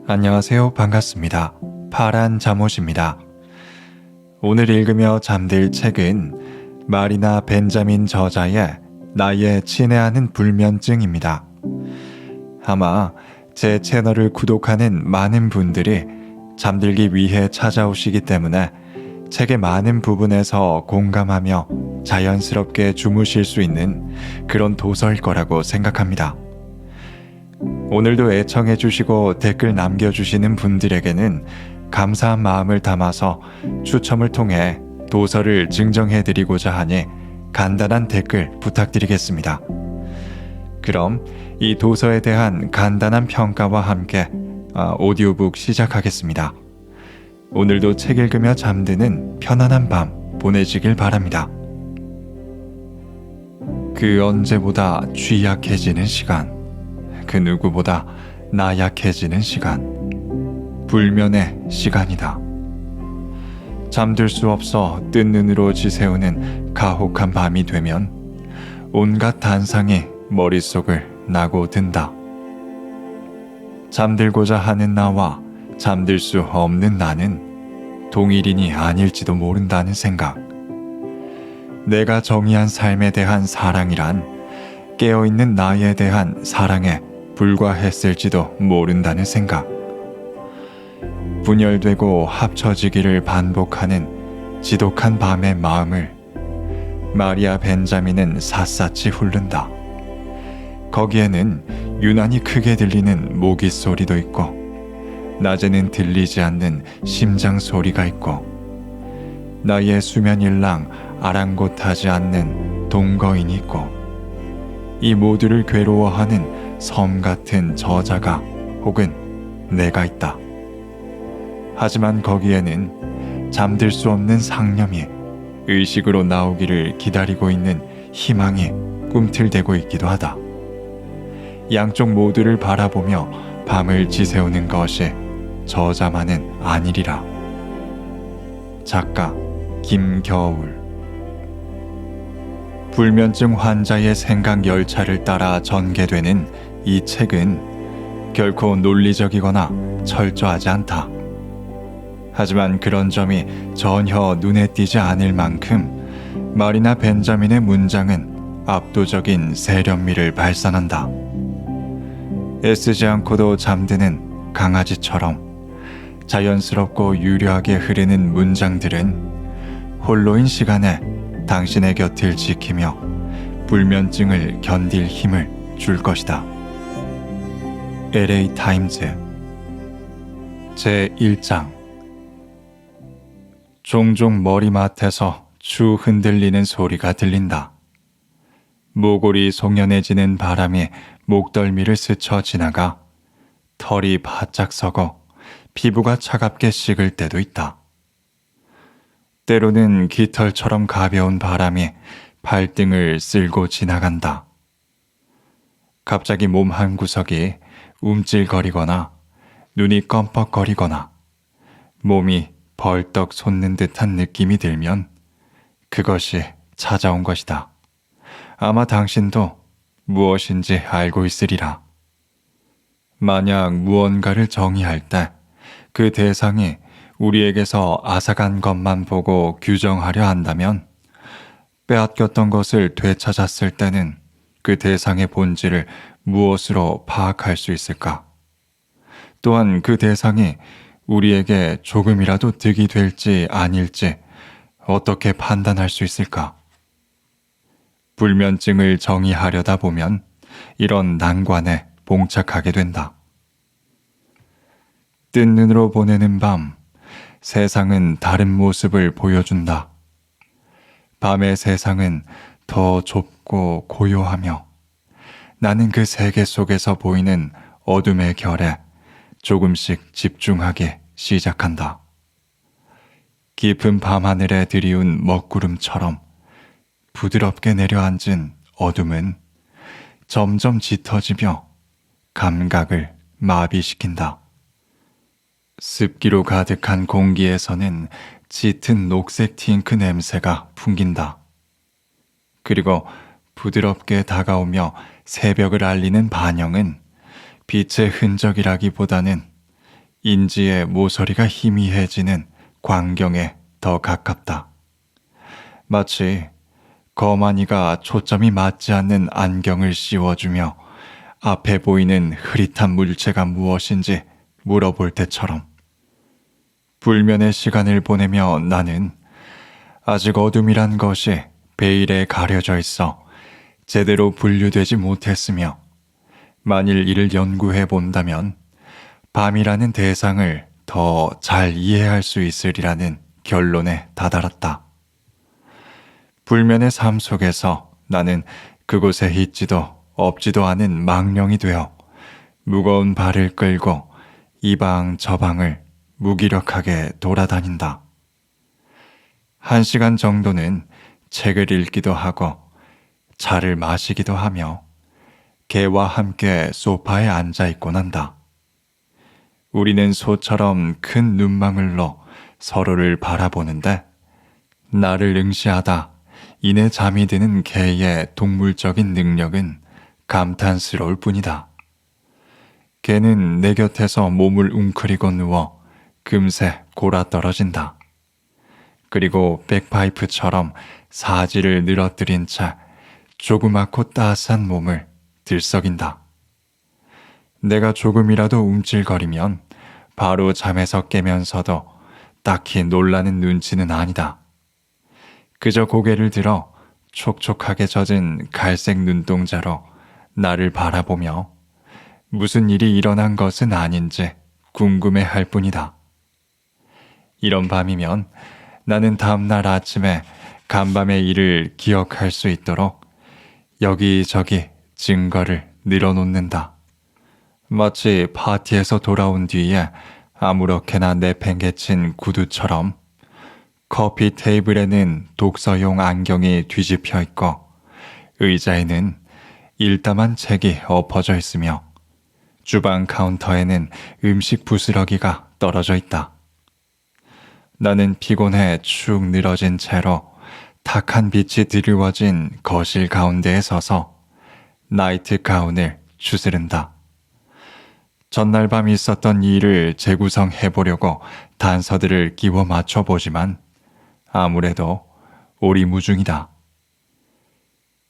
안녕하세요. 반갑습니다. 파란 잠옷입니다. 오늘 읽으며 잠들 책은 마리나 벤자민 저자의 나의 친애하는 불면증입니다. 아마 제 채널을 구독하는 많은 분들이 잠들기 위해 찾아오시기 때문에 책의 많은 부분에서 공감하며 자연스럽게 주무실 수 있는 그런 도서일 거라고 생각합니다. 오늘도 애청해 주시고 댓글 남겨주시는 분들에게는 감사한 마음을 담아서 추첨을 통해 도서를 증정해 드리고자 하니 간단한 댓글 부탁드리겠습니다. 그럼 이 도서에 대한 간단한 평가와 함께 오디오북 시작하겠습니다. 오늘도 책 읽으며 잠드는 편안한 밤 보내시길 바랍니다. 그 언제보다 취약해지는 시간, 그 누구보다 나약해지는 시간, 불면의 시간이다. 잠들 수 없어 뜬 눈으로 지새우는 가혹한 밤이 되면 온갖 단상이 머릿속을 나고 든다. 잠들고자 하는 나와 잠들 수 없는 나는 동일인이 아닐지도 모른다는 생각. 내가 정의한 삶에 대한 사랑이란 깨어있는 나에 대한 사랑에 불과했을지도 모른다는 생각. 분열되고 합쳐지기를 반복하는 지독한 밤의 마음을 마리아 벤자민은 샅샅이 훑는다. 거기에는 유난히 크게 들리는 모기 소리도 있고 낮에는 들리지 않는 심장 소리가 있고 나의 수면일랑 아랑곳하지 않는 동거인이 있고 이 모두를 괴로워하는 섬 같은 저자가 혹은 내가 있다. 하지만 거기에는 잠들 수 없는 상념이 의식으로 나오기를 기다리고 있는 희망이 꿈틀대고 있기도 하다. 양쪽 모두를 바라보며 밤을 지새우는 것이 저자만은 아니리라. 작가 김겨울. 불면증 환자의 생각 열차를 따라 전개되는 이 책은 결코 논리적이거나 철저하지 않다. 하지만 그런 점이 전혀 눈에 띄지 않을 만큼 마리나 벤자민의 문장은 압도적인 세련미를 발산한다. 애쓰지 않고도 잠드는 강아지처럼 자연스럽고 유려하게 흐르는 문장들은 홀로인 시간에 당신의 곁을 지키며 불면증을 견딜 힘을 줄 것이다. LA 타임즈 제1장. 종종 머리맡에서 추 흔들리는 소리가 들린다. 모골이 송연해지는 바람이 목덜미를 스쳐 지나가 털이 바짝 서고 피부가 차갑게 식을 때도 있다. 때로는 깃털처럼 가벼운 바람이 발등을 쓸고 지나간다. 갑자기 몸 한 구석이 움찔거리거나 눈이 껌뻑거리거나 몸이 벌떡 솟는 듯한 느낌이 들면 그것이 찾아온 것이다. 아마 당신도 무엇인지 알고 있으리라. 만약 무언가를 정의할 때 그 대상이 우리에게서 앗아간 것만 보고 규정하려 한다면 빼앗겼던 것을 되찾았을 때는 그 대상의 본질을 무엇으로 파악할 수 있을까? 또한 그 대상이 우리에게 조금이라도 득이 될지 아닐지 어떻게 판단할 수 있을까? 불면증을 정의하려다 보면 이런 난관에 봉착하게 된다. 뜬 눈으로 보내는 밤, 세상은 다른 모습을 보여준다. 밤의 세상은 더 좁고 고요하며 나는 그 세계 속에서 보이는 어둠의 결에 조금씩 집중하기 시작한다. 깊은 밤하늘에 드리운 먹구름처럼 부드럽게 내려앉은 어둠은 점점 짙어지며 감각을 마비시킨다. 습기로 가득한 공기에서는 짙은 녹색 팅크 냄새가 풍긴다. 그리고 부드럽게 다가오며 새벽을 알리는 반영은 빛의 흔적이라기보다는 인지의 모서리가 희미해지는 광경에 더 가깝다. 마치 거만이가 초점이 맞지 않는 안경을 씌워주며 앞에 보이는 흐릿한 물체가 무엇인지 물어볼 때처럼. 불면의 시간을 보내며 나는 아직 어둠이란 것이 베일에 가려져 있어 제대로 분류되지 못했으며, 만일 이를 연구해 본다면 밤이라는 대상을 더 잘 이해할 수 있으리라는 결론에 다다랐다. 불면의 삶 속에서 나는 그곳에 있지도 없지도 않은 망령이 되어 무거운 발을 끌고 이방 저방을 무기력하게 돌아다닌다. 1시간 정도는 책을 읽기도 하고 차를 마시기도 하며 개와 함께 소파에 앉아 있곤 한다. 우리는 소처럼 큰 눈망울로 서로를 바라보는데, 나를 응시하다 이내 잠이 드는 개의 동물적인 능력은 감탄스러울 뿐이다. 개는 내 곁에서 몸을 웅크리고 누워 금세 골아떨어진다. 그리고 백파이프처럼 사지를 늘어뜨린 채 조그맣고 따스한 몸을 들썩인다. 내가 조금이라도 움찔거리면 바로 잠에서 깨면서도 딱히 놀라는 눈치는 아니다. 그저 고개를 들어 촉촉하게 젖은 갈색 눈동자로 나를 바라보며 무슨 일이 일어난 것은 아닌지 궁금해할 뿐이다. 이런 밤이면 나는 다음날 아침에 간밤의 일을 기억할 수 있도록 여기저기 증거를 늘어놓는다. 마치 파티에서 돌아온 뒤에 아무렇게나 내팽개친 구두처럼. 커피 테이블에는 독서용 안경이 뒤집혀 있고 의자에는 일담한 책이 엎어져 있으며 주방 카운터에는 음식 부스러기가 떨어져 있다. 나는 피곤해 축 늘어진 채로 탁한 빛이 드리워진 거실 가운데에 서서 나이트 가운을 추스른다. 전날 밤 있었던 일을 재구성해 보려고 단서들을 끼워 맞춰보지만 아무래도 오리무중이다.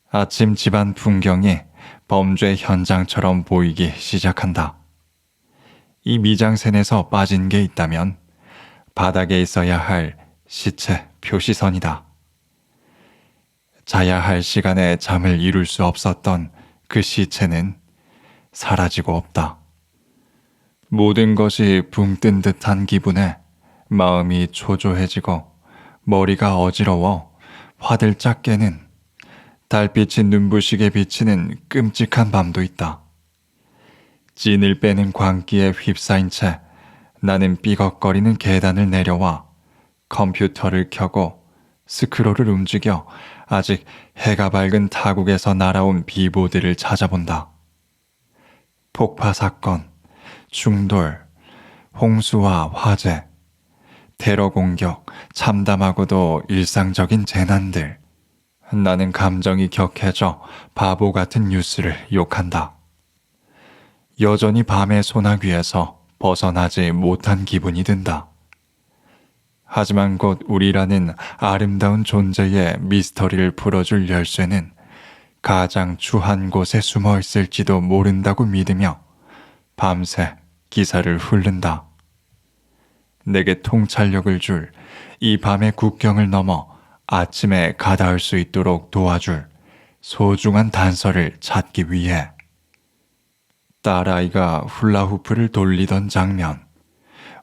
아침 집안 풍경이 범죄 현장처럼 보이기 시작한다. 이 미장센에서 빠진 게 있다면 바닥에 있어야 할 시체 표시선이다. 자야 할 시간에 잠을 이룰 수 없었던 그 시체는 사라지고 없다. 모든 것이 붕 뜬 듯한 기분에 마음이 초조해지고 머리가 어지러워 화들짝 깨는, 달빛이 눈부시게 비치는 끔찍한 밤도 있다. 진을 빼는 광기에 휩싸인 채 나는 삐걱거리는 계단을 내려와 컴퓨터를 켜고 스크롤을 움직여 아직 해가 밝은 타국에서 날아온 비보드를 찾아본다. 폭파 사건, 충돌, 홍수와 화재, 테러 공격, 참담하고도 일상적인 재난들. 나는 감정이 격해져 바보 같은 뉴스를 욕한다. 여전히 밤의 소나귀에서 벗어나지 못한 기분이 든다. 하지만 곧 우리라는 아름다운 존재의 미스터리를 풀어줄 열쇠는 가장 추한 곳에 숨어 있을지도 모른다고 믿으며 밤새 기사를 훑는다. 내게 통찰력을 줄 이 밤의 국경을 넘어 아침에 가닿을 수 있도록 도와줄 소중한 단서를 찾기 위해. 딸아이가 훌라후프를 돌리던 장면,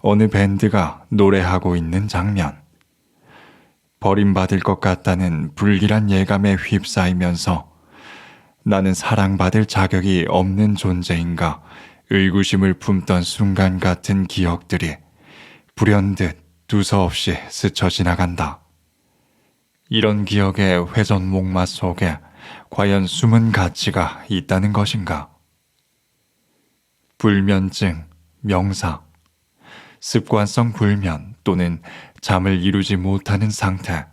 어느 밴드가 노래하고 있는 장면, 버림받을 것 같다는 불길한 예감에 휩싸이면서 나는 사랑받을 자격이 없는 존재인가 의구심을 품던 순간 같은 기억들이 불현듯 두서없이 스쳐 지나간다. 이런 기억의 회전목마 속에 과연 숨은 가치가 있다는 것인가? 불면증, 명사, 습관성 불면 또는 잠을 이루지 못하는 상태.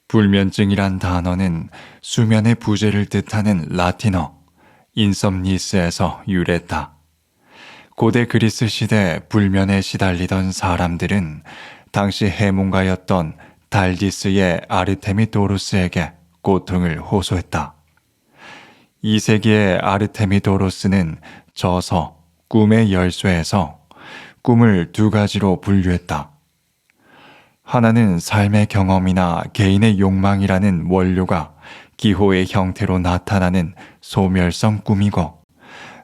불면증이란 단어는 수면의 부재를 뜻하는 라틴어 인썸니스에서 유래했다. 고대 그리스 시대 불면에 시달리던 사람들은 당시 해몽가였던 달디스의 아르테미도로스에게 고통을 호소했다. 2세기의 아르테미도로스는 저서 꿈의 열쇠에서 꿈을 두 가지로 분류했다. 하나는 삶의 경험이나 개인의 욕망이라는 원료가 기호의 형태로 나타나는 소멸성 꿈이고,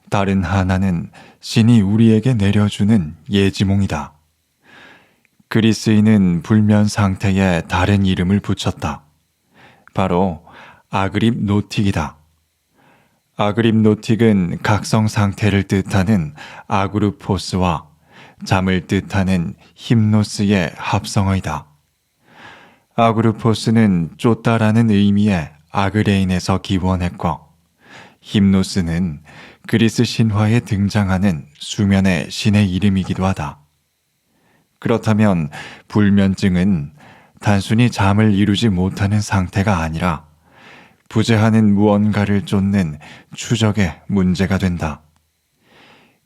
다른 하나는 신이 우리에게 내려주는 예지몽이다. 그리스인은 불면 상태에 다른 이름을 붙였다. 바로 아그립노틱이다. 아그립노틱은 각성 상태를 뜻하는 아그루포스와 잠을 뜻하는 힘노스의 합성어이다. 아그루포스는 쫓다라는 의미의 아그레인에서 기원했고, 힘노스는 그리스 신화에 등장하는 수면의 신의 이름이기도 하다. 그렇다면 불면증은 단순히 잠을 이루지 못하는 상태가 아니라 부재하는 무언가를 쫓는 추적의 문제가 된다.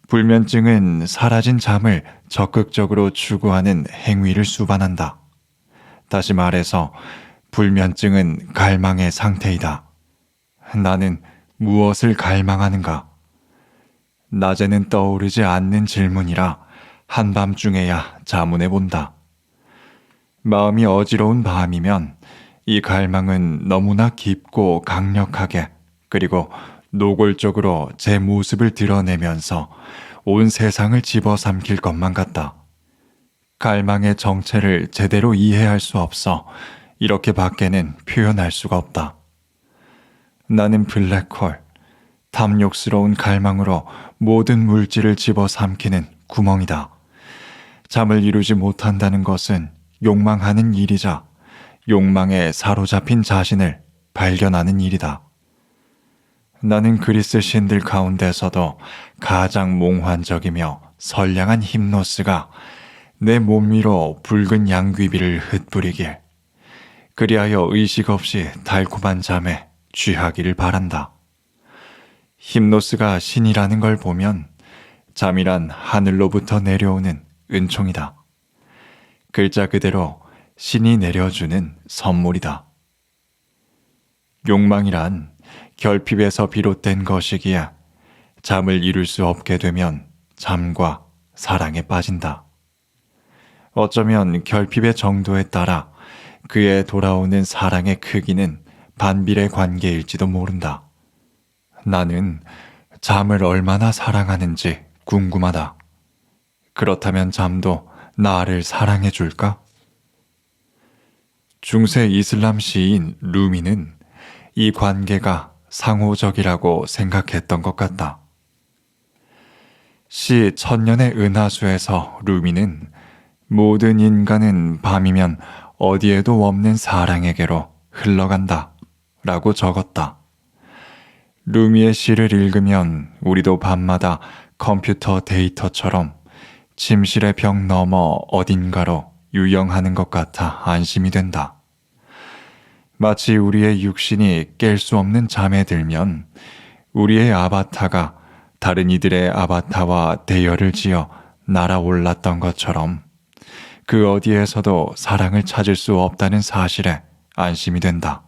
불면증은 사라진 잠을 적극적으로 추구하는 행위를 수반한다. 다시 말해서 불면증은 갈망의 상태이다. 나는 무엇을 갈망하는가? 낮에는 떠오르지 않는 질문이라 한밤중에야 자문해 본다. 마음이 어지러운 밤이면 이 갈망은 너무나 깊고 강력하게, 그리고 노골적으로 제 모습을 드러내면서 온 세상을 집어삼킬 것만 같다. 갈망의 정체를 제대로 이해할 수 없어 이렇게 밖에는 표현할 수가 없다. 나는 블랙홀, 탐욕스러운 갈망으로 모든 물질을 집어삼키는 구멍이다. 잠을 이루지 못한다는 것은 욕망하는 일이자 욕망에 사로잡힌 자신을 발견하는 일이다. 나는 그리스 신들 가운데서도 가장 몽환적이며 선량한 힘노스가 내 몸 위로 붉은 양귀비를 흩뿌리길, 그리하여 의식 없이 달콤한 잠에 취하기를 바란다. 힘노스가 신이라는 걸 보면 잠이란 하늘로부터 내려오는 은총이다. 글자 그대로 신이 내려주는 선물이다. 욕망이란 결핍에서 비롯된 것이기에 잠을 이룰 수 없게 되면 잠과 사랑에 빠진다. 어쩌면 결핍의 정도에 따라 그에 돌아오는 사랑의 크기는 반비례 관계일지도 모른다. 나는 잠을 얼마나 사랑하는지 궁금하다. 그렇다면 잠도 나를 사랑해 줄까? 중세 이슬람 시인 루미는 이 관계가 상호적이라고 생각했던 것 같다. 시 천년의 은하수에서 루미는 모든 인간은 밤이면 어디에도 없는 사랑에게로 흘러간다 라고 적었다. 루미의 시를 읽으면 우리도 밤마다 컴퓨터 데이터처럼 침실의 벽 너머 어딘가로 유영하는 것 같아 안심이 된다. 마치 우리의 육신이 깰 수 없는 잠에 들면 우리의 아바타가 다른 이들의 아바타와 대열을 지어 날아올랐던 것처럼 그 어디에서도 사랑을 찾을 수 없다는 사실에 안심이 된다.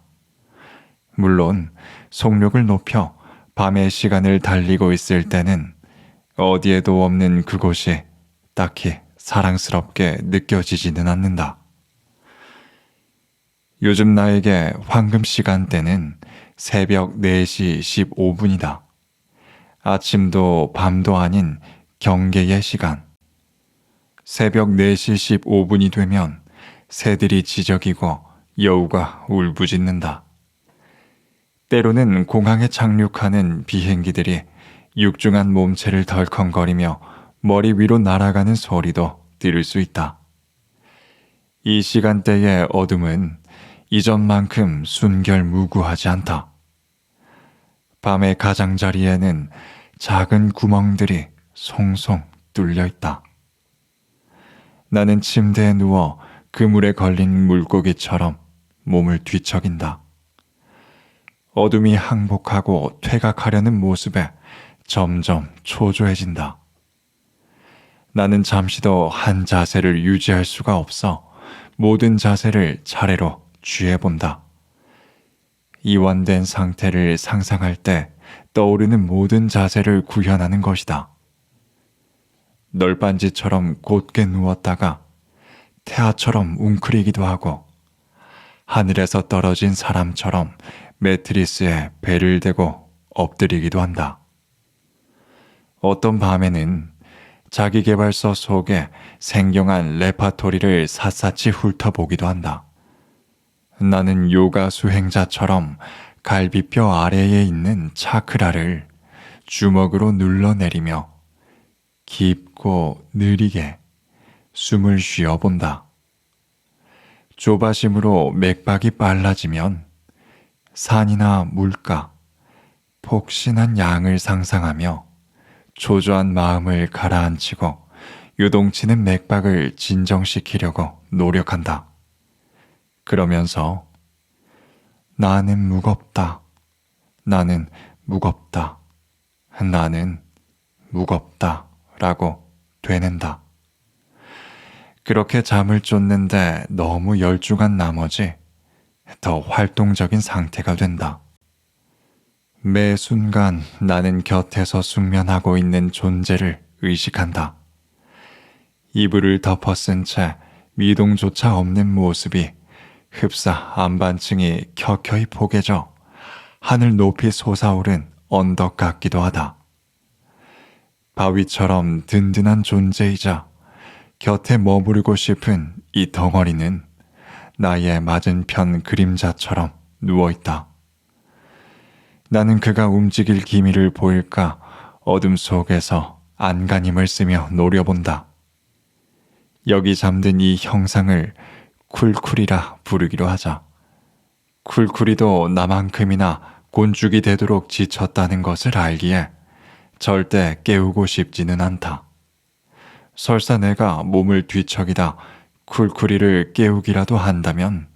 물론 속력을 높여 밤의 시간을 달리고 있을 때는 어디에도 없는 그곳이 딱히 사랑스럽게 느껴지지는 않는다. 요즘 나에게 황금 시간대는 새벽 4시 15분이다. 아침도 밤도 아닌 경계의 시간. 새벽 4시 15분이 되면 새들이 지저귀고 여우가 울부짖는다. 때로는 공항에 착륙하는 비행기들이 육중한 몸체를 덜컹거리며 머리 위로 날아가는 소리도 들을 수 있다. 이 시간대의 어둠은 이전만큼 순결무구하지 않다. 밤의 가장자리에는 작은 구멍들이 송송 뚫려 있다. 나는 침대에 누워 그물에 걸린 물고기처럼 몸을 뒤척인다. 어둠이 항복하고 퇴각하려는 모습에 점점 초조해진다. 나는 잠시도 한 자세를 유지할 수가 없어 모든 자세를 차례로 취해본다. 이완된 상태를 상상할 때 떠오르는 모든 자세를 구현하는 것이다. 널빤지처럼 곧게 누웠다가 태아처럼 웅크리기도 하고 하늘에서 떨어진 사람처럼 매트리스에 배를 대고 엎드리기도 한다. 어떤 밤에는 자기계발서 속에 생경한 레파토리를 샅샅이 훑어보기도 한다. 나는 요가 수행자처럼 갈비뼈 아래에 있는 차크라를 주먹으로 눌러내리며 깊고 느리게 숨을 쉬어본다. 조바심으로 맥박이 빨라지면 산이나 물가, 폭신한 양을 상상하며 초조한 마음을 가라앉히고 요동치는 맥박을 진정시키려고 노력한다. 그러면서 나는 무겁다. 나는 무겁다. 나는 무겁다. 라고 되낸다. 그렇게 잠을 쫓는데 너무 열중한 나머지 더 활동적인 상태가 된다. 매 순간 나는 곁에서 숙면하고 있는 존재를 의식한다. 이불을 덮어쓴 채 미동조차 없는 모습이 흡사 안반층이 켜켜이 포개져 하늘 높이 솟아오른 언덕 같기도 하다. 바위처럼 든든한 존재이자 곁에 머무르고 싶은 이 덩어리는 나의 맞은편 그림자처럼 누워있다. 나는 그가 움직일 기미를 보일까 어둠 속에서 안간힘을 쓰며 노려본다. 여기 잠든 이 형상을 쿨쿨이라 부르기로 하자. 쿨쿨이도 나만큼이나 곤죽이 되도록 지쳤다는 것을 알기에 절대 깨우고 싶지는 않다. 설사 내가 몸을 뒤척이다 쿨쿨이를 깨우기라도 한다면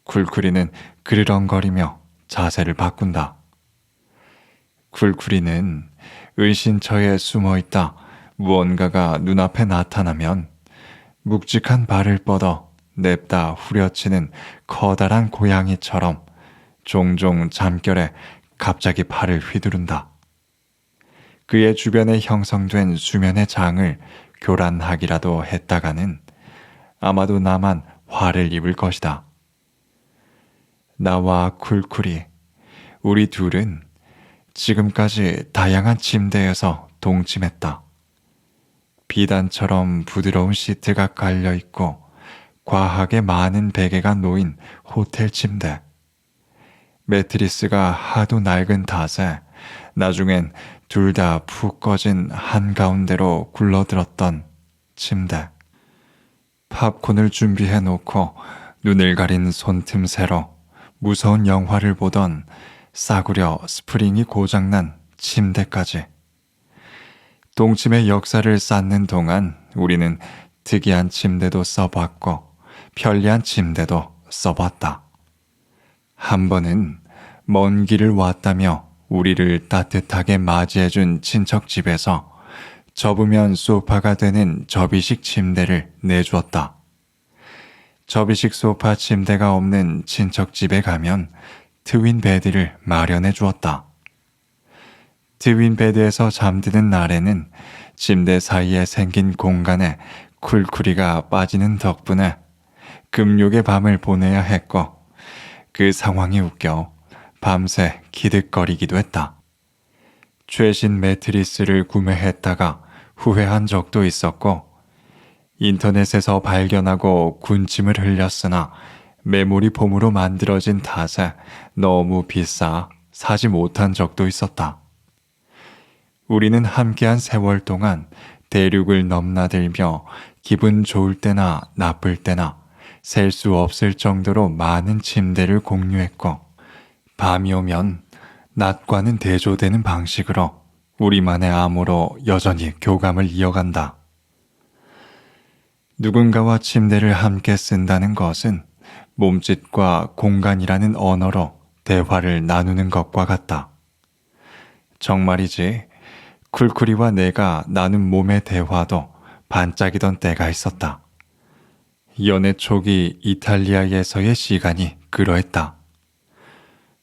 쿨쿨이는 그르렁거리며 자세를 바꾼다. 쿨쿨이는 은신처에 숨어있다 무언가가 눈앞에 나타나면 묵직한 발을 뻗어 냅다 후려치는 커다란 고양이처럼 종종 잠결에 갑자기 팔을 휘두른다. 그의 주변에 형성된 수면의 장을 교란하기라도 했다가는 아마도 나만 화를 입을 것이다. 나와 쿨쿨이, 우리 둘은 지금까지 다양한 침대에서 동침했다. 비단처럼 부드러운 시트가 깔려있고 과하게 많은 베개가 놓인 호텔 침대. 매트리스가 하도 낡은 탓에 나중엔 둘 다 푹 꺼진 한가운데로 굴러들었던 침대. 팝콘을 준비해 놓고 눈을 가린 손틈새로 무서운 영화를 보던 싸구려 스프링이 고장난 침대까지. 동침의 역사를 쌓는 동안 우리는 특이한 침대도 써봤고 편리한 침대도 써봤다. 한 번은 먼 길을 왔다며 우리를 따뜻하게 맞이해준 친척 집에서 접으면 소파가 되는 접이식 침대를 내주었다. 접이식 소파 침대가 없는 친척 집에 가면 트윈 베드를 마련해 주었다. 트윈 베드에서 잠드는 날에는 침대 사이에 생긴 공간에 쿨쿨이가 빠지는 덕분에 금욕의 밤을 보내야 했고 그 상황이 웃겨 밤새 기득거리기도 했다. 최신 매트리스를 구매했다가 후회한 적도 있었고 인터넷에서 발견하고 군침을 흘렸으나 메모리 폼으로 만들어진 탓에 너무 비싸 사지 못한 적도 있었다. 우리는 함께한 세월 동안 대륙을 넘나들며 기분 좋을 때나 나쁠 때나 셀 수 없을 정도로 많은 침대를 공유했고 밤이 오면 낮과는 대조되는 방식으로 우리만의 암호로 여전히 교감을 이어간다. 누군가와 침대를 함께 쓴다는 것은 몸짓과 공간이라는 언어로 대화를 나누는 것과 같다. 정말이지 쿨쿨이와 내가 나눈 몸의 대화도 반짝이던 때가 있었다. 연애 초기 이탈리아에서의 시간이 그러했다.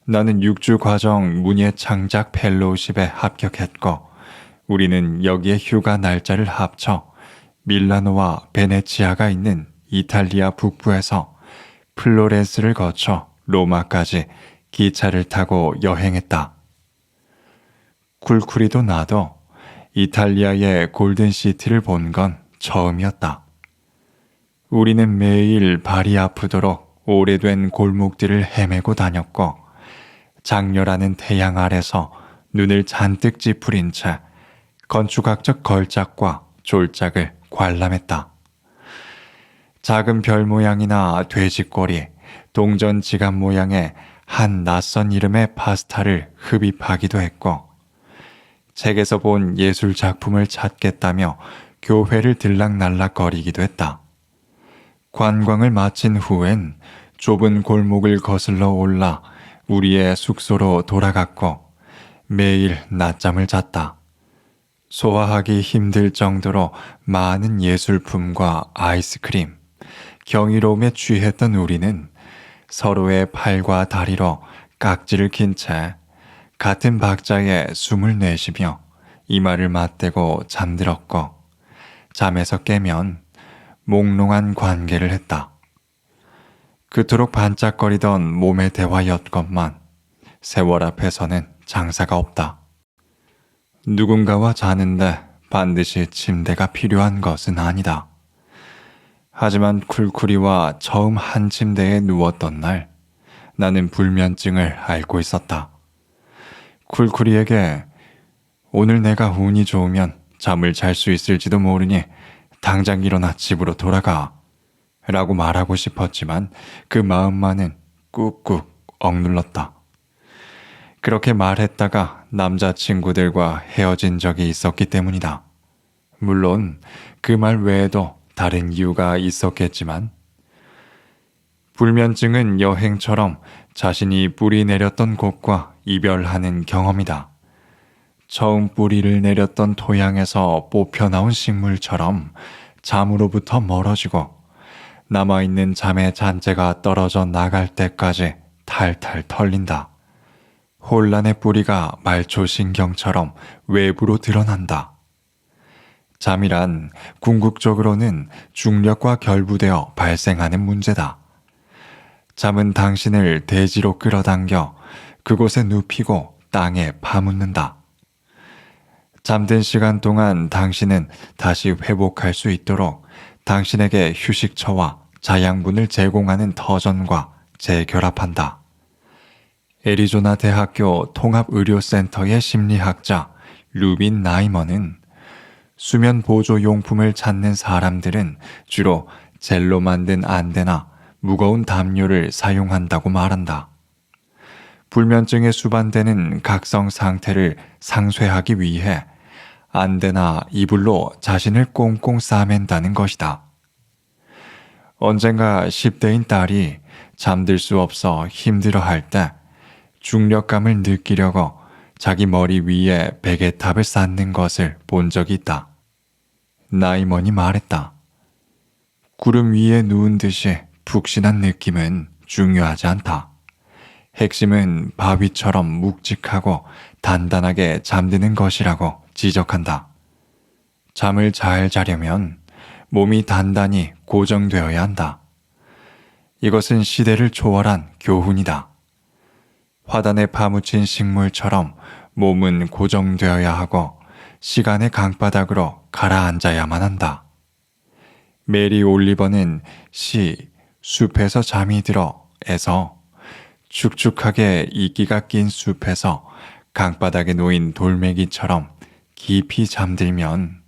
나는 6주 과정 문예 창작 펠로우십에 합격했고 우리는 여기에 휴가 날짜를 합쳐 밀라노와 베네치아가 있는 이탈리아 북부에서 플로렌스를 거쳐 로마까지 기차를 타고 여행했다. 쿨쿨이도 나도 이탈리아의 골든시티를 본 건 처음이었다. 우리는 매일 발이 아프도록 오래된 골목들을 헤매고 다녔고 장렬하는 태양 아래서 눈을 잔뜩 찌푸린 채 건축학적 걸작과 졸작을 관람했다. 작은 별 모양이나 돼지꼬리, 동전 지갑 모양의 한 낯선 이름의 파스타를 흡입하기도 했고 책에서 본 예술 작품을 찾겠다며 교회를 들락날락거리기도 했다. 관광을 마친 후엔 좁은 골목을 거슬러 올라 우리의 숙소로 돌아갔고 매일 낮잠을 잤다. 소화하기 힘들 정도로 많은 예술품과 아이스크림, 경이로움에 취했던 우리는 서로의 팔과 다리로 깍지를 낀 채 같은 박자에 숨을 내쉬며 이마를 맞대고 잠들었고 잠에서 깨면 몽롱한 관계를 했다. 그토록 반짝거리던 몸의 대화였건만 세월 앞에서는 장사가 없다. 누군가와 자는데 반드시 침대가 필요한 것은 아니다. 하지만 쿨쿨이와 처음 한 침대에 누웠던 날 나는 불면증을 앓고 있었다. 쿨쿨이에게 오늘 내가 운이 좋으면 잠을 잘 수 있을지도 모르니 당장 일어나 집으로 돌아가 라고 말하고 싶었지만 그 마음만은 꾹꾹 억눌렀다. 그렇게 말했다가 남자친구들과 헤어진 적이 있었기 때문이다. 물론 그 말 외에도 다른 이유가 있었겠지만 불면증은 여행처럼 자신이 뿌리 내렸던 곳과 이별하는 경험이다. 처음 뿌리를 내렸던 토양에서 뽑혀 나온 식물처럼 잠으로부터 멀어지고 남아있는 잠의 잔재가 떨어져 나갈 때까지 탈탈 털린다. 혼란의 뿌리가 말초신경처럼 외부로 드러난다. 잠이란 궁극적으로는 중력과 결부되어 발생하는 문제다. 잠은 당신을 대지로 끌어당겨 그곳에 눕히고 땅에 파묻는다. 잠든 시간 동안 당신은 다시 회복할 수 있도록 당신에게 휴식처와 자양분을 제공하는 터전과 재결합한다. 애리조나 대학교 통합의료센터의 심리학자 루빈 나이먼은 수면 보조 용품을 찾는 사람들은 주로 젤로 만든 안대나 무거운 담요를 사용한다고 말한다. 불면증에 수반되는 각성 상태를 상쇄하기 위해 안대나 이불로 자신을 꽁꽁 싸맨다는 것이다. 언젠가 10대인 딸이 잠들 수 없어 힘들어할 때 중력감을 느끼려고 자기 머리 위에 베개탑을 쌓는 것을 본 적이 있다. 나이먼이 말했다. 구름 위에 누운 듯이 푹신한 느낌은 중요하지 않다. 핵심은 바위처럼 묵직하고 단단하게 잠드는 것이라고 지적한다. 잠을 잘 자려면 몸이 단단히 고정되어야 한다. 이것은 시대를 초월한 교훈이다. 화단에 파묻힌 식물처럼 몸은 고정되어야 하고 시간의 강바닥으로 가라앉아야만 한다. 메리 올리버는 시 숲에서 잠이 들어에서 축축하게 이끼가 낀 숲에서 강바닥에 놓인 돌멩이처럼 깊이 잠들면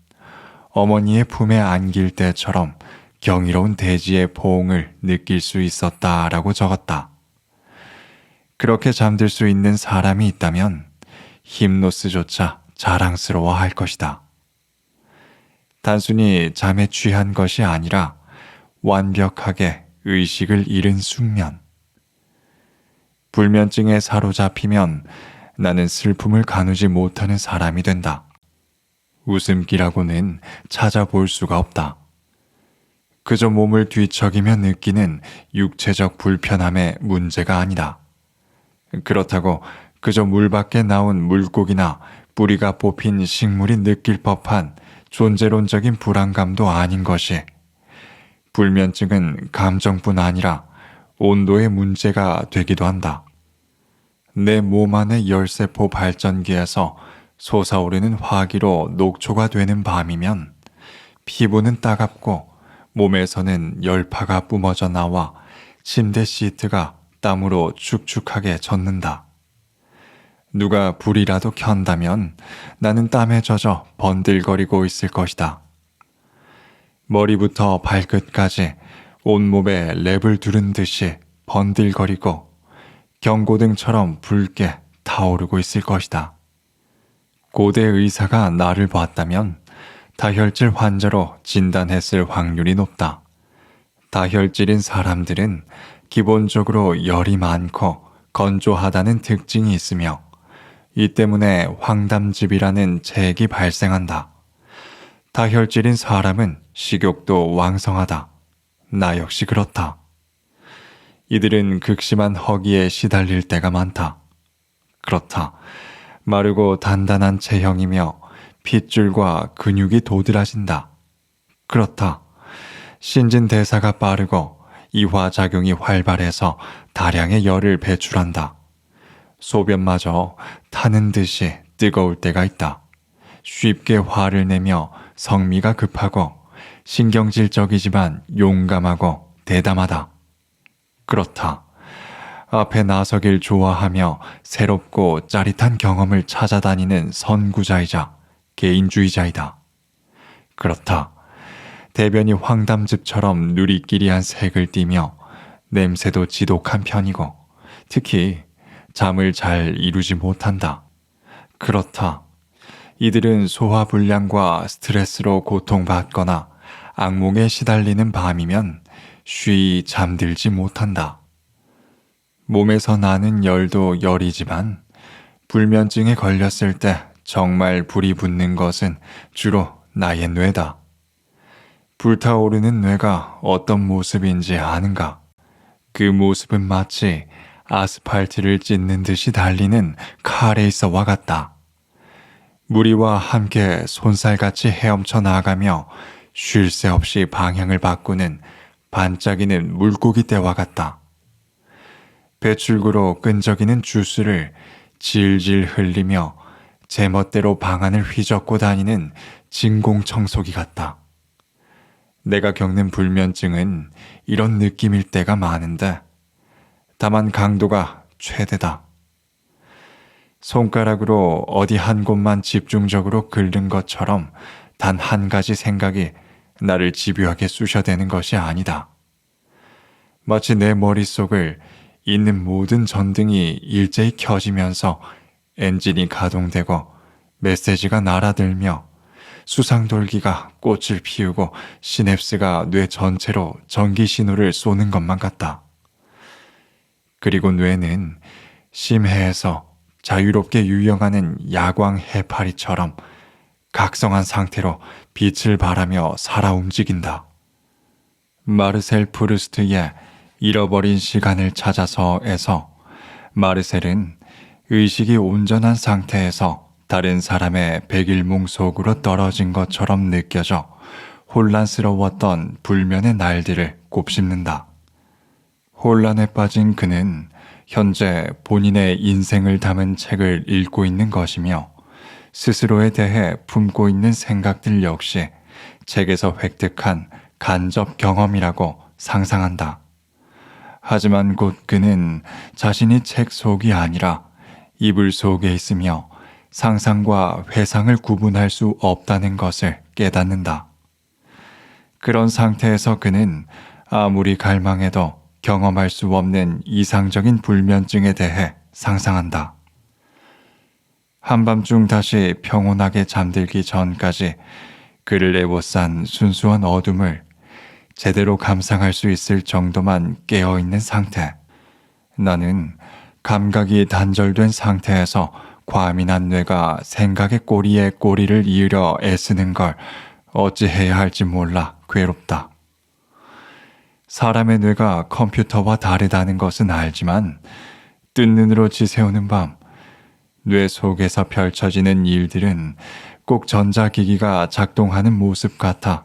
어머니의 품에 안길 때처럼 경이로운 대지의 포옹을 느낄 수 있었다라고 적었다. 그렇게 잠들 수 있는 사람이 있다면 힘노스조차 자랑스러워할 것이다. 단순히 잠에 취한 것이 아니라 완벽하게 의식을 잃은 숙면. 불면증에 사로잡히면 나는 슬픔을 가누지 못하는 사람이 된다. 웃음기라고는 찾아볼 수가 없다. 그저 몸을 뒤척이며 느끼는 육체적 불편함의 문제가 아니다. 그렇다고 그저 물 밖에 나온 물고기나 뿌리가 뽑힌 식물이 느낄 법한 존재론적인 불안감도 아닌 것이, 불면증은 감정뿐 아니라 온도의 문제가 되기도 한다. 내 몸 안의 열세포 발전기에서 솟아오르는 화기로 녹초가 되는 밤이면 피부는 따갑고 몸에서는 열파가 뿜어져 나와 침대 시트가 땀으로 축축하게 젖는다. 누가 불이라도 켠다면 나는 땀에 젖어 번들거리고 있을 것이다. 머리부터 발끝까지 온몸에 랩을 두른 듯이 번들거리고 경고등처럼 붉게 타오르고 있을 것이다. 고대 의사가 나를 봤다면 다혈질 환자로 진단했을 확률이 높다. 다혈질인 사람들은 기본적으로 열이 많고 건조하다는 특징이 있으며, 이 때문에 황담즙이라는 체액이 발생한다. 다혈질인 사람은 식욕도 왕성하다. 나 역시 그렇다. 이들은 극심한 허기에 시달릴 때가 많다. 그렇다. 마르고 단단한 체형이며 핏줄과 근육이 도드라진다. 그렇다. 신진대사가 빠르고 이화작용이 활발해서 다량의 열을 배출한다. 소변마저 타는 듯이 뜨거울 때가 있다. 쉽게 화를 내며 성미가 급하고 신경질적이지만 용감하고 대담하다. 그렇다. 앞에 나서길 좋아하며 새롭고 짜릿한 경험을 찾아다니는 선구자이자 개인주의자이다. 그렇다. 대변이 황담즙처럼 누리끼리한 색을 띠며 냄새도 지독한 편이고 특히 잠을 잘 이루지 못한다. 그렇다. 이들은 소화불량과 스트레스로 고통받거나 악몽에 시달리는 밤이면 쉬이 잠들지 못한다. 몸에서 나는 열도 열이지만 불면증에 걸렸을 때 정말 불이 붙는 것은 주로 나의 뇌다. 불타오르는 뇌가 어떤 모습인지 아는가? 그 모습은 마치 아스팔트를 찢는 듯이 달리는 카레이서와 같다. 무리와 함께 손살같이 헤엄쳐 나가며 쉴 새 없이 방향을 바꾸는 반짝이는 물고기 떼와 같다. 배출구로 끈적이는 주스를 질질 흘리며 제멋대로 방안을 휘젓고 다니는 진공청소기 같다. 내가 겪는 불면증은 이런 느낌일 때가 많은데 다만 강도가 최대다. 손가락으로 어디 한 곳만 집중적으로 긁는 것처럼 단 한 가지 생각이 나를 집요하게 쑤셔대는 것이 아니다. 마치 내 머릿속을 있는 모든 전등이 일제히 켜지면서 엔진이 가동되고 메시지가 날아들며 수상돌기가 꽃을 피우고 시냅스가 뇌 전체로 전기 신호를 쏘는 것만 같다. 그리고 뇌는 심해에서 자유롭게 유영하는 야광 해파리처럼 각성한 상태로 빛을 발하며 살아 움직인다. 마르셀 프루스트의 잃어버린 시간을 찾아서에서 마르셀은 의식이 온전한 상태에서 다른 사람의 백일몽 속으로 떨어진 것처럼 느껴져 혼란스러웠던 불면의 날들을 곱씹는다. 혼란에 빠진 그는 현재 본인의 인생을 담은 책을 읽고 있는 것이며 스스로에 대해 품고 있는 생각들 역시 책에서 획득한 간접 경험이라고 상상한다. 하지만 곧 그는 자신이 책 속이 아니라 이불 속에 있으며 상상과 회상을 구분할 수 없다는 것을 깨닫는다. 그런 상태에서 그는 아무리 갈망해도 경험할 수 없는 이상적인 불면증에 대해 상상한다. 한밤중 다시 평온하게 잠들기 전까지 그를 에워싼 순수한 어둠을 제대로 감상할 수 있을 정도만 깨어있는 상태. 나는 감각이 단절된 상태에서 과민한 뇌가 생각의 꼬리에 꼬리를 이으려 애쓰는 걸 어찌해야 할지 몰라 괴롭다. 사람의 뇌가 컴퓨터와 다르다는 것은 알지만 뜬 눈으로 지새우는 밤, 뇌 속에서 펼쳐지는 일들은 꼭 전자기기가 작동하는 모습 같아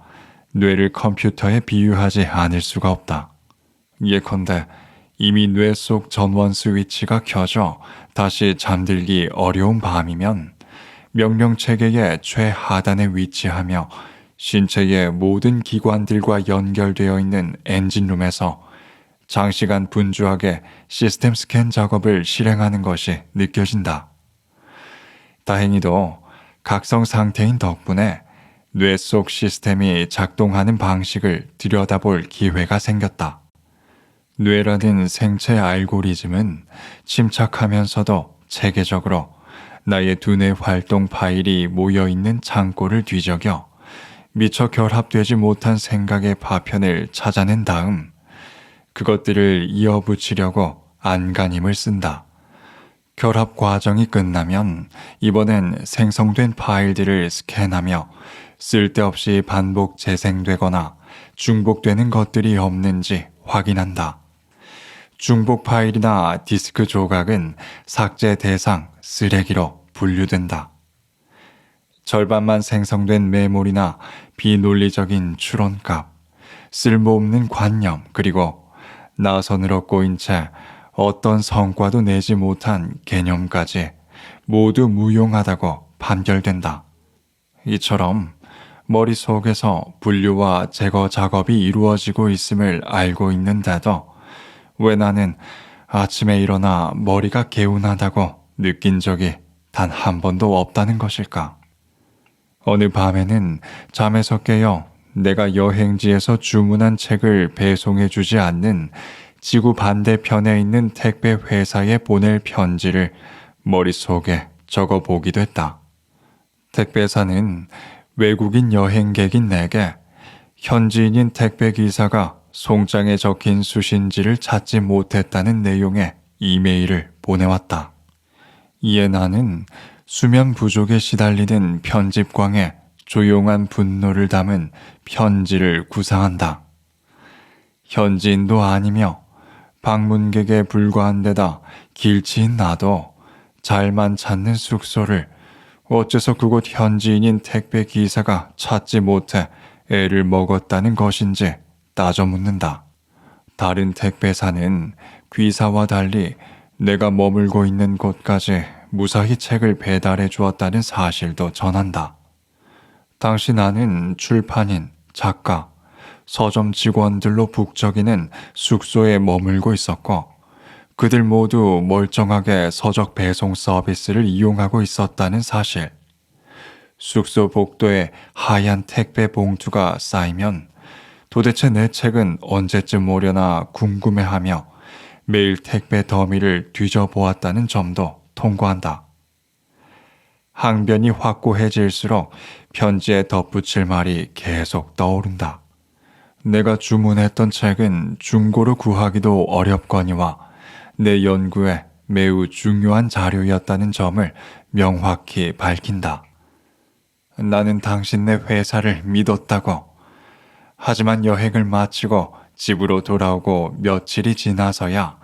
뇌를 컴퓨터에 비유하지 않을 수가 없다. 예컨대 이미 뇌 속 전원 스위치가 켜져 다시 잠들기 어려운 밤이면 명령체계의 최하단에 위치하며 신체의 모든 기관들과 연결되어 있는 엔진룸에서 장시간 분주하게 시스템 스캔 작업을 실행하는 것이 느껴진다. 다행히도 각성 상태인 덕분에 뇌 속 시스템이 작동하는 방식을 들여다볼 기회가 생겼다. 뇌라는 생체 알고리즘은 침착하면서도 체계적으로 나의 두뇌 활동 파일이 모여있는 창고를 뒤적여 미처 결합되지 못한 생각의 파편을 찾아낸 다음 그것들을 이어붙이려고 안간힘을 쓴다. 결합 과정이 끝나면 이번엔 생성된 파일들을 스캔하며 쓸데없이 반복 재생되거나 중복되는 것들이 없는지 확인한다. 중복 파일이나 디스크 조각은 삭제 대상, 쓰레기로 분류된다. 절반만 생성된 메모리나 비논리적인 추론값, 쓸모없는 관념, 그리고 나선으로 꼬인 채 어떤 성과도 내지 못한 개념까지 모두 무용하다고 판결된다. 이처럼 머릿속에서 분류와 제거 작업이 이루어지고 있음을 알고 있는데도 왜 나는 아침에 일어나 머리가 개운하다고 느낀 적이 단 한 번도 없다는 것일까? 어느 밤에는 잠에서 깨어 내가 여행지에서 주문한 책을 배송해주지 않는 지구 반대편에 있는 택배 회사에 보낼 편지를 머릿속에 적어보기도 했다. 택배사는 외국인 여행객인 내게 현지인인 택배 기사가 송장에 적힌 수신지를 찾지 못했다는 내용의 이메일을 보내왔다. 이에 나는 수면 부족에 시달리는 편집광에 조용한 분노를 담은 편지를 구상한다. 현지인도 아니며 방문객에 불과한 데다 길치인 나도 잘만 찾는 숙소를 어째서 그곳 현지인인 택배 기사가 찾지 못해 애를 먹었다는 것인지 따져 묻는다. 다른 택배사는 귀사와 달리 내가 머물고 있는 곳까지 무사히 책을 배달해 주었다는 사실도 전한다. 당시 나는 출판인, 작가, 서점 직원들로 북적이는 숙소에 머물고 있었고 그들 모두 멀쩡하게 서적 배송 서비스를 이용하고 있었다는 사실. 숙소 복도에 하얀 택배 봉투가 쌓이면 도대체 내 책은 언제쯤 오려나 궁금해하며 매일 택배 더미를 뒤져보았다는 점도 통과한다. 항변이 확고해질수록 편지에 덧붙일 말이 계속 떠오른다. 내가 주문했던 책은 중고로 구하기도 어렵거니와 내 연구에 매우 중요한 자료였다는 점을 명확히 밝힌다. 나는 당신네 회사를 믿었다고. 하지만 여행을 마치고 집으로 돌아오고 며칠이 지나서야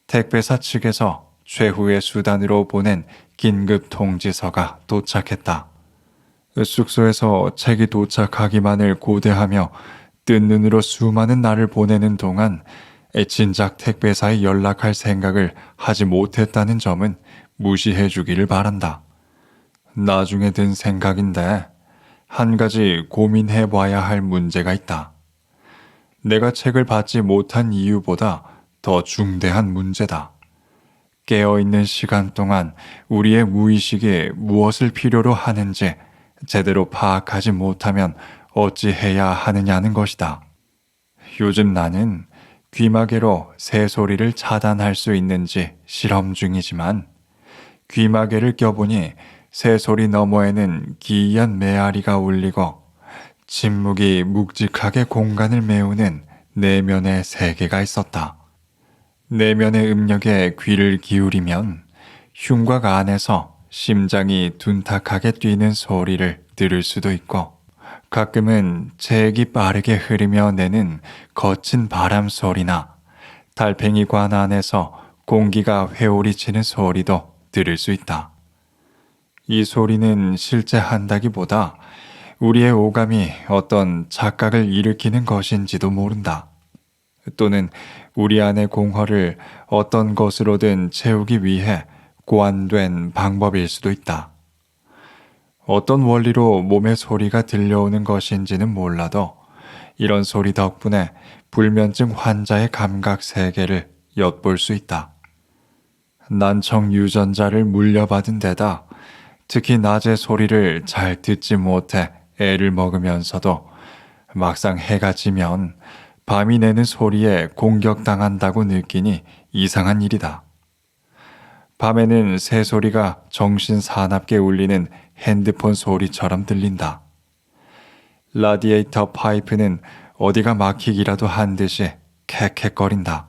택배사 측에서 최후의 수단으로 보낸 긴급 통지서가 도착했다. 숙소에서 책이 도착하기만을 고대하며 뜬 눈으로 수많은 날을 보내는 동안 진작 택배사에 연락할 생각을 하지 못했다는 점은 무시해 주기를 바란다. 나중에 든 생각인데 한 가지 고민해 봐야 할 문제가 있다. 내가 책을 받지 못한 이유보다 더 중대한 문제다. 깨어있는 시간 동안 우리의 무의식이 무엇을 필요로 하는지 제대로 파악하지 못하면 어찌해야 하느냐는 것이다. 요즘 나는 귀마개로 새소리를 차단할 수 있는지 실험 중이지만 귀마개를 껴보니 새소리 너머에는 기이한 메아리가 울리고 침묵이 묵직하게 공간을 메우는 내면의 세계가 있었다. 내면의 음력에 귀를 기울이면 흉곽 안에서 심장이 둔탁하게 뛰는 소리를 들을 수도 있고, 가끔은 체액이 빠르게 흐르며 내는 거친 바람 소리나 달팽이관 안에서 공기가 회오리치는 소리도 들을 수 있다. 이 소리는 실제 한다기보다 우리의 오감이 어떤 착각을 일으키는 것인지도 모른다. 또는 우리 안의 공허를 어떤 것으로든 채우기 위해 고안된 방법일 수도 있다. 어떤 원리로 몸의 소리가 들려오는 것인지는 몰라도 이런 소리 덕분에 불면증 환자의 감각 세계를 엿볼 수 있다. 난청 유전자를 물려받은 데다 특히 낮의 소리를 잘 듣지 못해 애를 먹으면서도 막상 해가 지면 밤이 내는 소리에 공격당한다고 느끼니 이상한 일이다. 밤에는 새소리가 정신 사납게 울리는 핸드폰 소리처럼 들린다. 라디에이터 파이프는 어디가 막히기라도 한 듯이 캑캑거린다.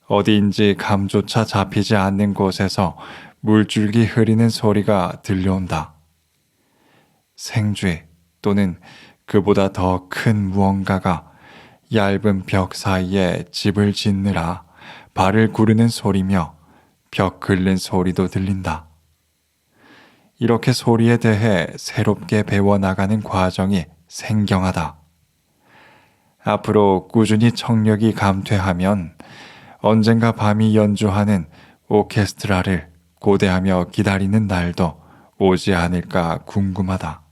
어디인지 감조차 잡히지 않는 곳에서 물줄기 흐리는 소리가 들려온다. 생쥐 또는 그보다 더 큰 무언가가 얇은 벽 사이에 집을 짓느라 발을 구르는 소리며 벽 긁는 소리도 들린다. 이렇게 소리에 대해 새롭게 배워나가는 과정이 생경하다. 앞으로 꾸준히 청력이 감퇴하면 언젠가 밤이 연주하는 오케스트라를 고대하며 기다리는 날도 오지 않을까 궁금하다.